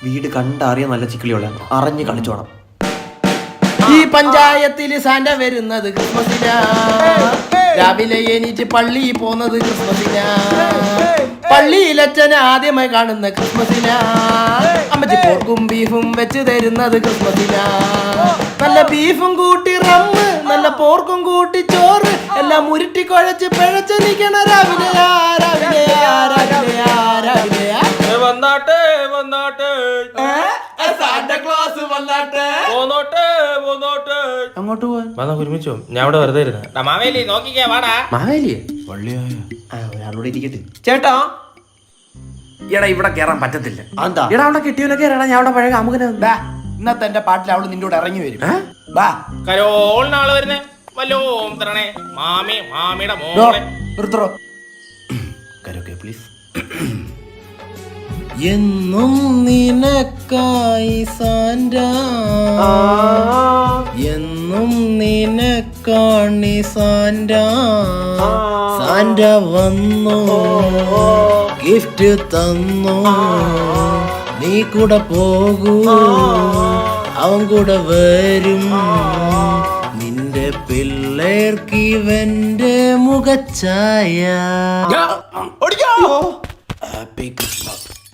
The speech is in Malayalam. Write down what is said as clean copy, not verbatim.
വീട് കണ്ടറിയാൻ നല്ല ചിക്കിളിയുള്ള അറിഞ്ഞ് കളിച്ചോണം. ഈ പഞ്ചായത്തിൽ സാന്റ വരുന്നത് ക്രിസ്മസിനാ, രാവിലെ എണീറ്റ് പള്ളിയിൽ പോകുന്നത് ക്രിസ്മസിനാ, പള്ളിയിലച്ഛനെ ആദ്യമായി കാണുന്ന ക്രിസ്മസിനാ, അമ്മച്ചി പോർക്കും ബീഫും വെച്ച് തരുന്നത് ക്രിസ്മസിനാ, നല്ല ബീഫും കൂട്ടി റമ്മ്, നല്ല പോർക്കും കൂട്ടി ചോറ്, എല്ലാം ഉരുട്ടി കുഴച്ച് പിഴച്ച് നിൽക്കണ രാവിലെയാ രാവിലെയാ രാവിലെയാ രാവിലെയാ. വന്നാട്ടെ വന്നാട്ടെ സാന്റാക്ലോസ് വന്നാട്ടെ. അങ്ങോട്ട് പോവാൻ നമുക്ക് ഒരുമിച്ചോ? ഞാൻ ഇവിടെ വെറുതെ ഇരുന്ന് മാവേലി നോക്കിക്കേ വാടാ. മാവേലിയെ ഒരാളോട് ഇരിക്കട്ടെ. ചേട്ടാ എടാ ഇവിടെ കേറാൻ പറ്റത്തില്ല. എന്താ എടാ അവിടെ കിട്ടിയവനൊക്കെ ഞാൻ അവിടെ പഴയ കാമുകന. ഇന്നത്തെ എന്റെ പാട്ടിൽ അവള് നിന്റെ കൂടെ ഇറങ്ങി വരും. കരോളിനാള് വരുന്നേ വല്ലോം തരണേ മാമി മാമിയുടെ മോളെ. നിർത്തറോ കരോക്കെ പ്ലീസ്. എന്നും നിനക്കായി സാന്റ, എന്നും നിനക്കാണി സാന്റ, സാന്റ വന്നു ഗിഫ്റ്റ് തന്നു, നീ കൂടെ പോകൂ അവൻ കൂടെ വരും, നിന്റെ പിള്ളേർക്ക് ഇവന്റെ മുഖച്ഛായ. Happy Christmas.